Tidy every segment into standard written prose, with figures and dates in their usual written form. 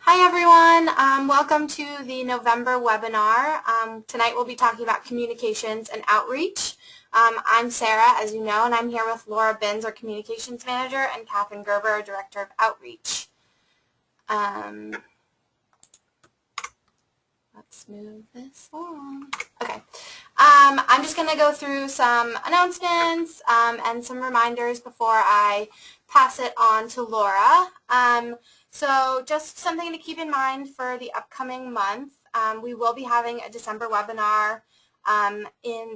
Hi everyone, welcome to the November webinar. Tonight we'll be talking about communications and outreach. I'm Sarah, as you know, and I'm here with Laura Binns, our communications manager, and Catherine Gerber, our director of outreach. Let's move this along. Okay. I'm just going to go through some announcements and some reminders before I pass it on to Laura. So just something to keep in mind for the upcoming month. We will be having a December webinar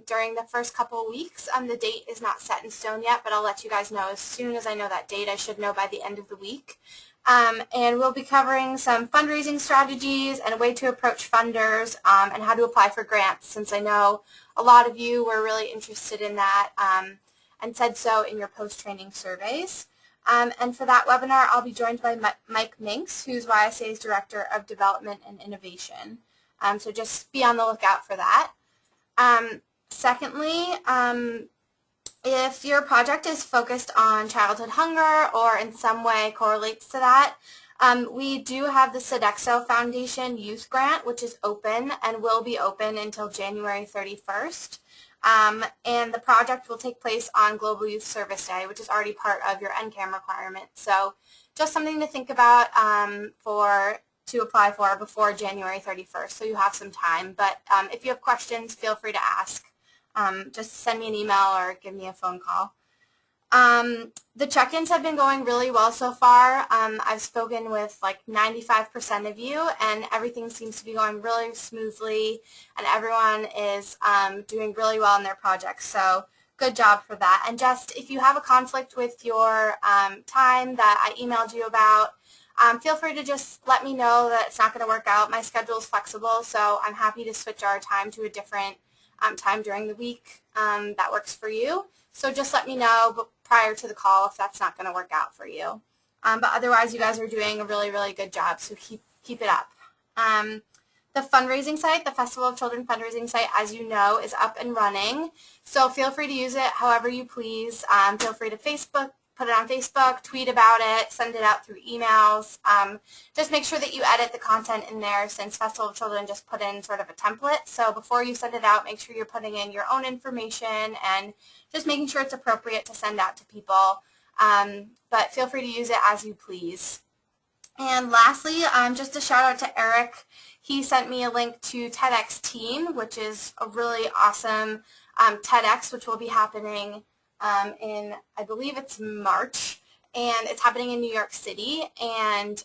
during the first couple weeks. The date is not set in stone yet, but I'll let you guys know as soon as I know that date. I should know by the end of the week. And we'll be covering some fundraising strategies and a way to approach funders and how to apply for grants, since I know a lot of you were really interested in that and said so in your post-training surveys. And for that webinar, I'll be joined by Mike Minks, who's YSA's Director of Development and Innovation. So just be on the lookout for that. Secondly, if your project is focused on childhood hunger or in some way correlates to that, we do have the Sodexo Foundation Youth Grant, which is open and will be open until January 31st. And the project will take place on Global Youth Service Day, which is already part of your NCAM requirement. So just something to think about to apply for before January 31st, so you have some time. But if you have questions, feel free to ask. Just send me an email or give me a phone call. The check-ins have been going really well so far. I've spoken with like 95% of you, and everything seems to be going really smoothly, and everyone is doing really well in their projects. So good job for that. And just if you have a conflict with your time that I emailed you about, feel free to just let me know that it's not going to work out. My schedule is flexible, so I'm happy to switch our time to a different time during the week that works for you. So just let me know prior to the call if that's not going to work out for you. But otherwise, you guys are doing a really, really good job, so keep it up. The fundraising site, the Festival of Children fundraising site, as you know, is up and running. So feel free to use it however you please. Feel free to put it on Facebook, tweet about it, send it out through emails. Just make sure that you edit the content in there, since Festival of Children just put in sort of a template. So before you send it out, make sure you're putting in your own information and just making sure it's appropriate to send out to people. But feel free to use it as you please. And lastly, just a shout out to Eric. He sent me a link to TEDx Teen, which is a really awesome TEDx, which will be happening in, I believe it's March, and it's happening in New York City, and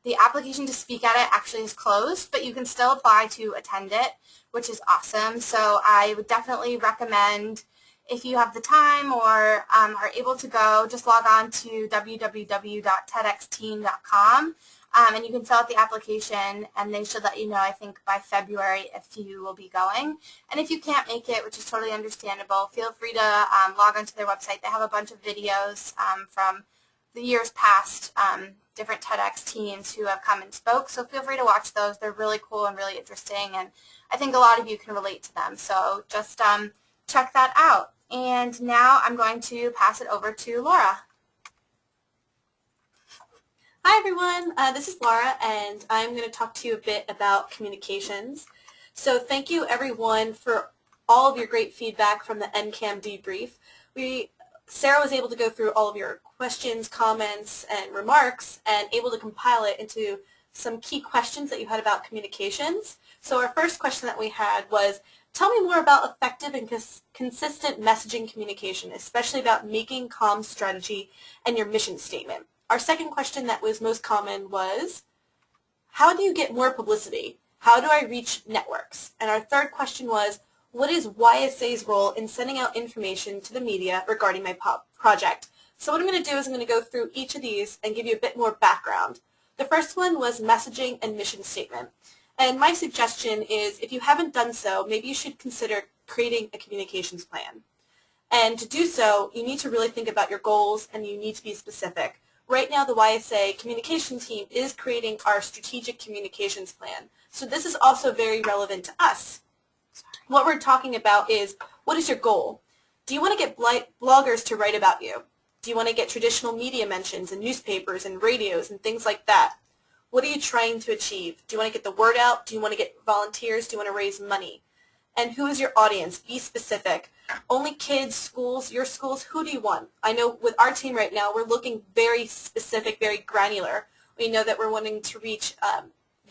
the application to speak at it actually is closed, but you can still apply to attend it, which is awesome. So I would definitely recommend, if you have the time or are able to go, just log on to www.tedxteen.com. And you can fill out the application, and they should let you know, I think, by February if you will be going. And if you can't make it, which is totally understandable, feel free to log onto their website. They have a bunch of videos from the years past, different TEDx teens who have come and spoke. So feel free to watch those. They're really cool and really interesting, and I think a lot of you can relate to them. So just check that out. And now I'm going to pass it over to Laura. Hi everyone, this is Laura, and I'm going to talk to you a bit about communications. So thank you everyone for all of your great feedback from the NCAM debrief. Sarah was able to go through all of your questions, comments, and remarks, and able to compile it into some key questions that you had about communications. So our first question that we had was, tell me more about effective and consistent messaging communication, especially about making comms strategy and your mission statement. Our second question that was most common was, how do you get more publicity? How do I reach networks? And our third question was, what is YSA's role in sending out information to the media regarding my project? So what I'm going to do is I'm going to go through each of these and give you a bit more background. The first one was messaging and mission statement. And my suggestion is, if you haven't done so, maybe you should consider creating a communications plan. And to do so, you need to really think about your goals, and you need to be specific. Right now, the YSA communication team is creating our strategic communications plan. So this is also very relevant to us. What we're talking about is, what is your goal? Do you want to get bloggers to write about you? Do you want to get traditional media mentions in newspapers and radios and things like that? What are you trying to achieve? Do you want to get the word out? Do you want to get volunteers? Do you want to raise money? And who is your audience? Be specific. Only kids, schools, your schools, who do you want? I know with our team right now, we're looking very specific, very granular. We know that we're wanting to reach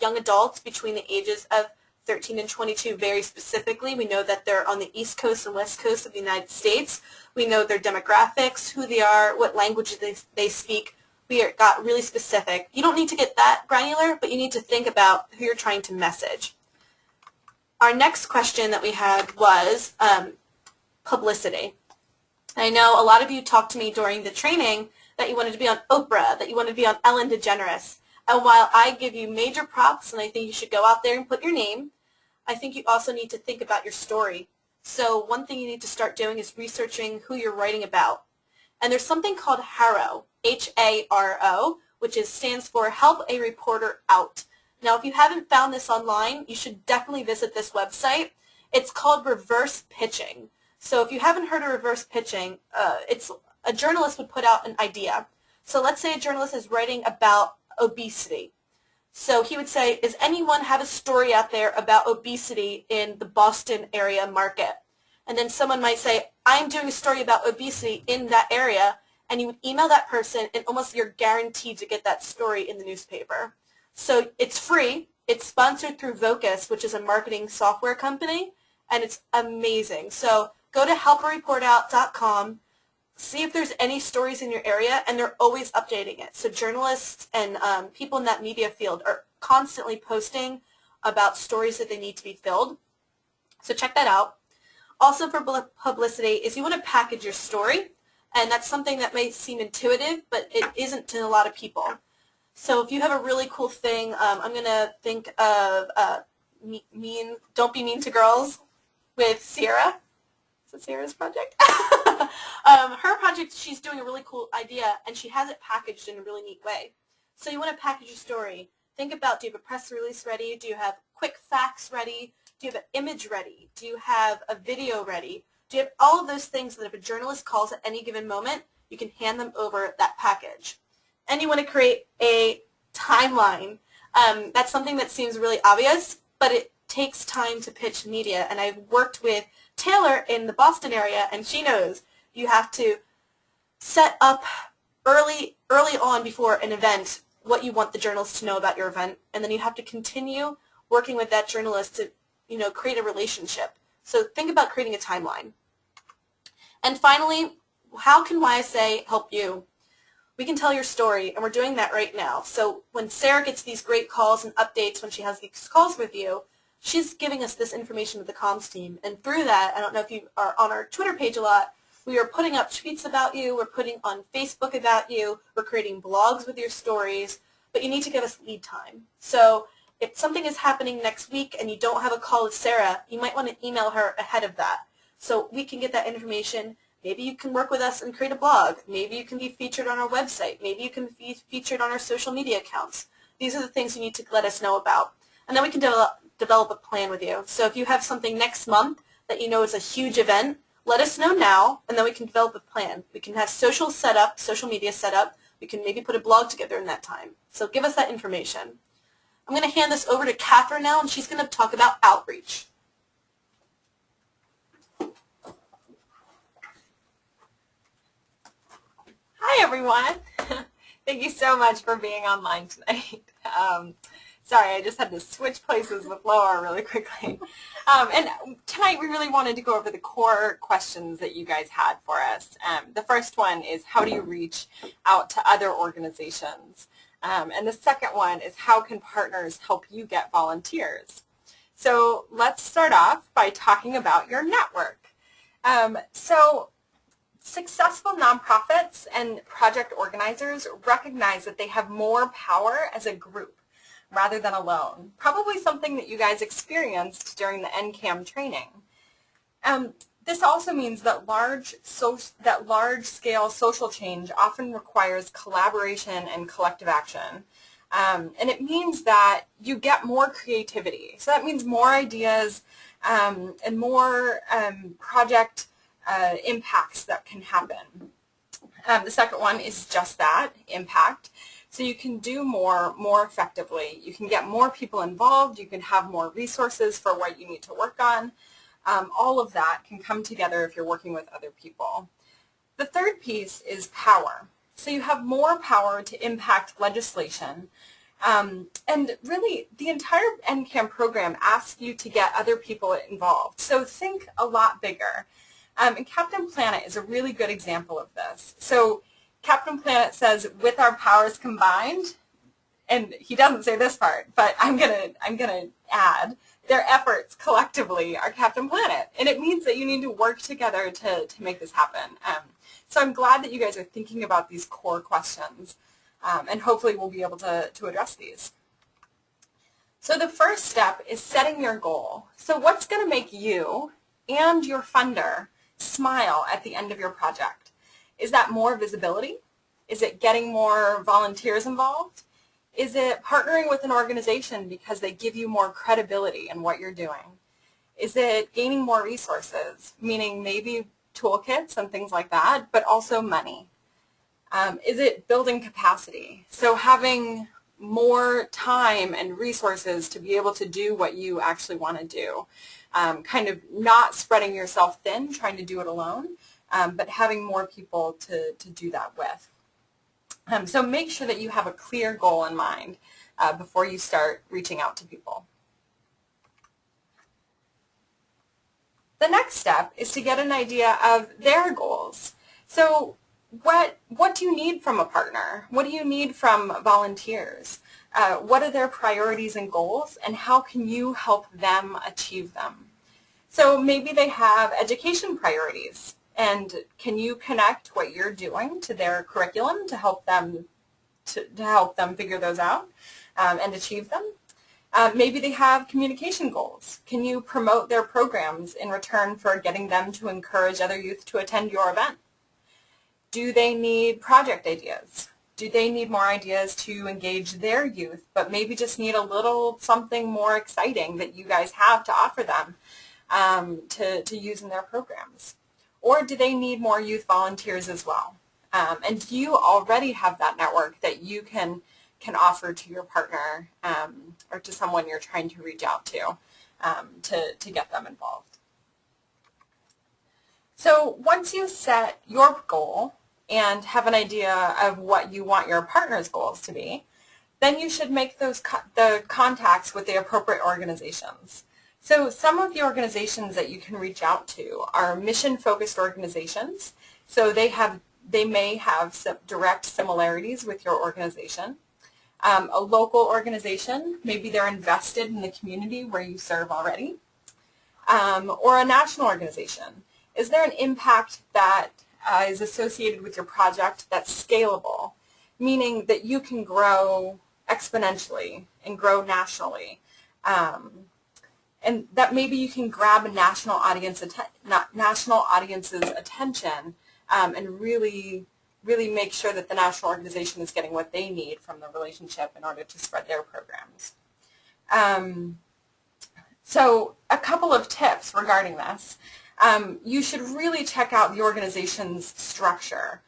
young adults between the ages of 13 and 22 very specifically. We know that they're on the East Coast and West Coast of the United States. We know their demographics, who they are, what languages they speak. Got really specific. You don't need to get that granular, but you need to think about who you're trying to message. Our next question that we had was publicity. I know a lot of you talked to me during the training that you wanted to be on Oprah, that you wanted to be on Ellen DeGeneres. And while I give you major props and I think you should go out there and put your name, I think you also need to think about your story. So one thing you need to start doing is researching who you're writing about. And there's something called HARO, H-A-R-O, which stands for Help a Reporter Out. Now, if you haven't found this online, you should definitely visit this website. It's called reverse pitching. So if you haven't heard of reverse pitching, it's a journalist would put out an idea. So let's say a journalist is writing about obesity. So he would say, does anyone have a story out there about obesity in the Boston area market? And then someone might say, I'm doing a story about obesity in that area, and you would email that person, and almost you're guaranteed to get that story in the newspaper. So it's free. It's sponsored through Vocus, which is a marketing software company, and it's amazing. So go to helpareportout.com, see if there's any stories in your area, and they're always updating it. So journalists and people in that media field are constantly posting about stories that they need to be filled. So check that out. Also for publicity is you want to package your story, and that's something that may seem intuitive, but it isn't to a lot of people. So if you have a really cool thing, I'm going to think of Don't Be Mean to Girls with Sierra. Is it Sierra's project? Her project, she's doing a really cool idea, and she has it packaged in a really neat way. So you want to package your story. Think about, do you have a press release ready? Do you have quick facts ready? Do you have an image ready? Do you have a video ready? Do you have all of those things that if a journalist calls at any given moment, you can hand them over that package? And you want to create a timeline. That's something that seems really obvious, but it takes time to pitch media. And I've worked with Taylor in the Boston area, and she knows you have to set up early on before an event what you want the journalist to know about your event, and then you have to continue working with that journalist to create a relationship. So think about creating a timeline. And finally, how can YSA help you? We can tell your story, and we're doing that right now. So when Sarah gets these great calls and updates when she has these calls with you, she's giving us this information with the comms team. And through that, I don't know if you are on our Twitter page a lot, we are putting up tweets about you, we're putting on Facebook about you, we're creating blogs with your stories, but you need to give us lead time. So if something is happening next week and you don't have a call with Sarah, you might want to email her ahead of that so we can get that information. Maybe you can work with us and create a blog. Maybe you can be featured on our website. Maybe you can be featured on our social media accounts. These are the things you need to let us know about. And then we can develop a plan with you. So if you have something next month that you know is a huge event, let us know now, and then we can develop a plan. We can have social media set up. We can maybe put a blog together in that time. So give us that information. I'm going to hand this over to Catherine now, and she's going to talk about outreach. Hi, everyone. Thank you so much for being online tonight. Sorry, I just had to switch places with Laura really quickly. And tonight we really wanted to go over the core questions that you guys had for us. The first one is, how do you reach out to other organizations? And the second one is, how can partners help you get volunteers? So let's start off by talking about your network. So successful nonprofits and project organizers recognize that they have more power as a group rather than alone. Probably something that you guys experienced during the NCAM training. This also means that large-scale social change often requires collaboration and collective action. And it means that you get more creativity. So that means more ideas and more project impacts that can happen. The second one is just that, impact. So you can do more effectively. You can get more people involved. You can have more resources for what you need to work on. All of that can come together if you're working with other people. The third piece is power. So you have more power to impact legislation. And really, the entire NCAM program asks you to get other people involved. So think a lot bigger. And Captain Planet is a really good example of this. So Captain Planet says, with our powers combined, and he doesn't say this part, but I'm gonna add, their efforts collectively are Captain Planet. And it means that you need to work together to make this happen. So I'm glad that you guys are thinking about these core questions, and hopefully we'll be able to address these. So the first step is setting your goal. So what's going to make you and your funder smile at the end of your project? Is that more visibility? Is it getting more volunteers involved? Is it partnering with an organization because they give you more credibility in what you're doing? Is it gaining more resources, meaning maybe toolkits and things like that, but also money? Is it building capacity? So having more time and resources to be able to do what you actually want to do. Kind of not spreading yourself thin, trying to do it alone, but having more people to do that with. So make sure that you have a clear goal in mind before you start reaching out to people. The next step is to get an idea of their goals. So what do you need from a partner? What do you need from volunteers? What are their priorities and goals, and how can you help them achieve them? So maybe they have education priorities, and can you connect what you're doing to their curriculum to help them figure those out and achieve them? Maybe they have communication goals. Can you promote their programs in return for getting them to encourage other youth to attend your event? Do they need project ideas? Do they need more ideas to engage their youth, but maybe just need a little something more exciting that you guys have to offer them to use in their programs? Or do they need more youth volunteers as well? And do you already have that network that you can offer to your partner or to someone you're trying to reach out to get them involved? So once you set your goal and have an idea of what you want your partner's goals to be, then you should make the contacts with the appropriate organizations. So some of the organizations that you can reach out to are mission-focused organizations. So they may have some direct similarities with your organization. A local organization, maybe they're invested in the community where you serve already. Or a national organization. Is there an impact that is associated with your project that's scalable, meaning that you can grow exponentially and grow nationally, and that maybe you can grab a national audience's attention and really make sure that the national organization is getting what they need from the relationship in order to spread their programs. So a couple of tips regarding this. You should really check out the organization's structure,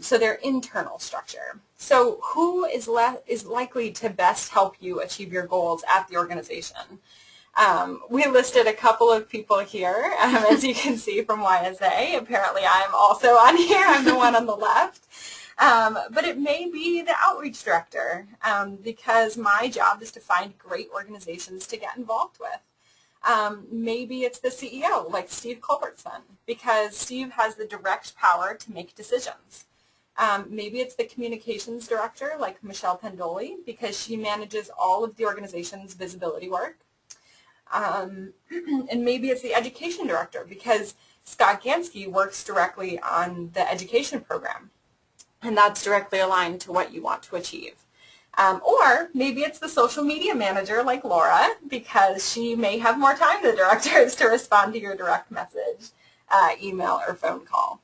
so their internal structure. So who is likely to best help you achieve your goals at the organization? We listed a couple of people here, as you can see from YSA. Apparently I'm also on here. I'm the one on the left. But it may be the outreach director, because my job is to find great organizations to get involved with. Maybe it's the CEO, like Steve Culbertson, because Steve has the direct power to make decisions. Maybe it's the communications director, like Michelle Pendoli, because she manages all of the organization's visibility work. And maybe it's the education director, because Scott Gansky works directly on the education program, and that's directly aligned to what you want to achieve. Or maybe it's the social media manager like Laura, because she may have more time than the directors to respond to your direct message, email, or phone call.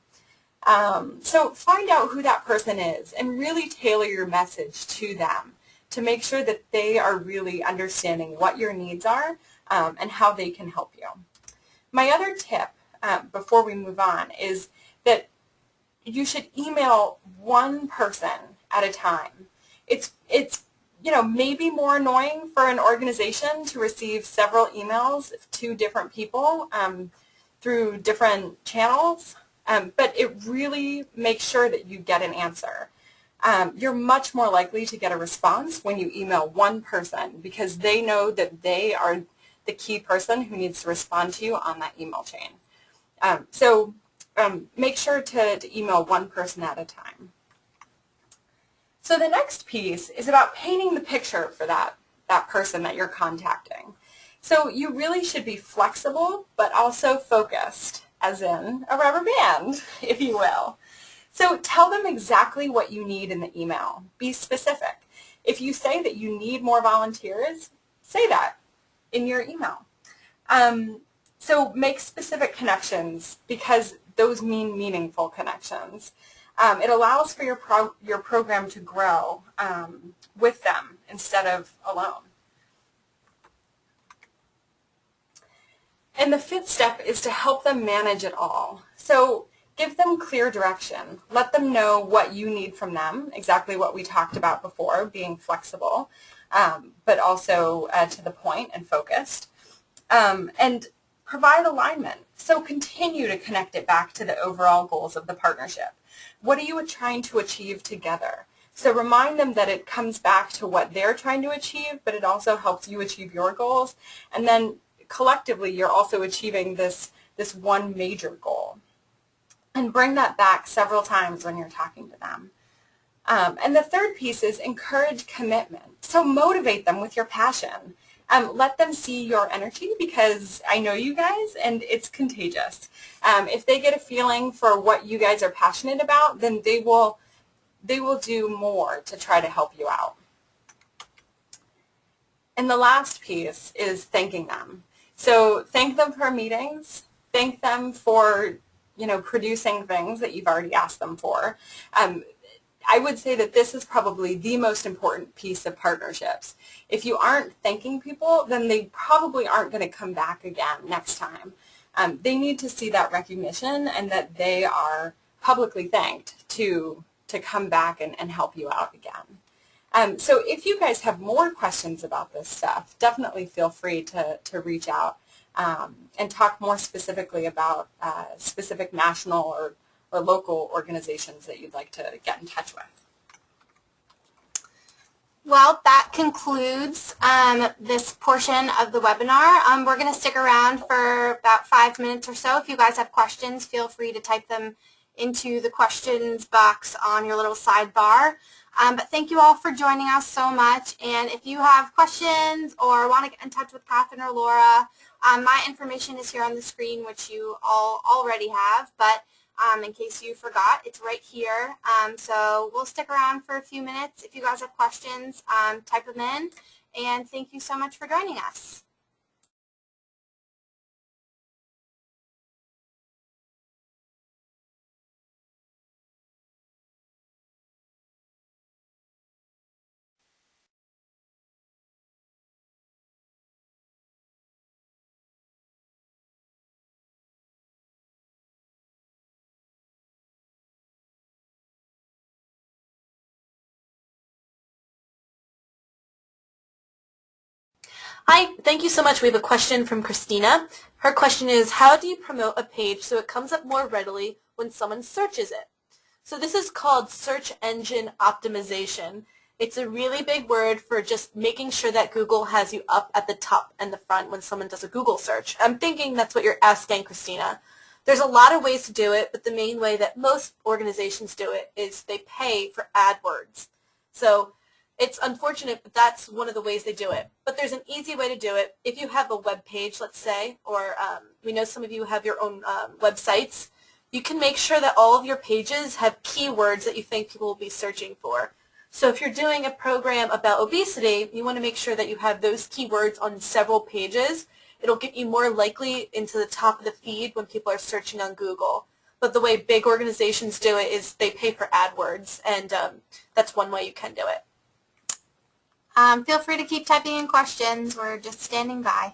So find out who that person is and really tailor your message to them to make sure that they are really understanding what your needs are and how they can help you. My other tip before we move on is that you should email one person at a time. it's maybe more annoying for an organization to receive several emails to different people through different channels, but it really makes sure that you get an answer. You're much more likely to get a response when you email one person because they know that they are the key person who needs to respond to you on that email chain. So make sure to email one person at a time. So the next piece is about painting the picture for that person that you're contacting. So you really should be flexible but also focused, as in a rubber band, if you will. So tell them exactly what you need in the email. Be specific. If you say that you need more volunteers, say that in your email. So make specific connections because those mean meaningful connections. It allows for your program to grow with them instead of alone. And the fifth step is to help them manage it all. So give them clear direction. Let them know what you need from them, exactly what we talked about before, being flexible, but also to the point and focused. And provide alignment. So continue to connect it back to the overall goals of the partnership. What are you trying to achieve together? So remind them that it comes back to what they're trying to achieve, but it also helps you achieve your goals. And then collectively, you're also achieving this one major goal. And bring that back several times when you're talking to them. And the third piece is encourage commitment. So motivate them with your passion. Let them see your energy because I know you guys and it's contagious. If they get a feeling for what you guys are passionate about, then they will do more to try to help you out. And the last piece is thanking them. So thank them for meetings. Thank them for producing things that you've already asked them for. I would say that this is probably the most important piece of partnerships. If you aren't thanking people, then they probably aren't going to come back again next time. They need to see that recognition and that they are publicly thanked to come back and help you out again. So if you guys have more questions about this stuff, definitely feel free to reach out and talk more specifically about specific national or local organizations that you'd like to get in touch with. Well, that concludes this portion of the webinar. We're going to stick around for about 5 minutes or so. If you guys have questions, feel free to type them into the questions box on your little sidebar. But thank you all for joining us so much. And if you have questions or want to get in touch with Catherine or Laura, my information is here on the screen, which you all already have. But in case you forgot, it's right here. So we'll stick around for a few minutes. If you guys have questions, type them in. And thank you so much for joining us. Hi, thank you so much. We have a question from Christina. Her question is, how do you promote a page so it comes up more readily when someone searches it? So this is called search engine optimization. It's a really big word for just making sure that Google has you up at the top and the front when someone does a Google search. I'm thinking that's what you're asking, Christina. There's a lot of ways to do it, but the main way that most organizations do it is they pay for AdWords. So it's unfortunate, but that's one of the ways they do it. But there's an easy way to do it. If you have a web page, let's say, or we know some of you have your own websites, you can make sure that all of your pages have keywords that you think people will be searching for. So if you're doing a program about obesity, you want to make sure that you have those keywords on several pages. It'll get you more likely into the top of the feed when people are searching on Google. But the way big organizations do it is they pay for AdWords, and that's one way you can do it. Feel free to keep typing in questions. We're just standing by.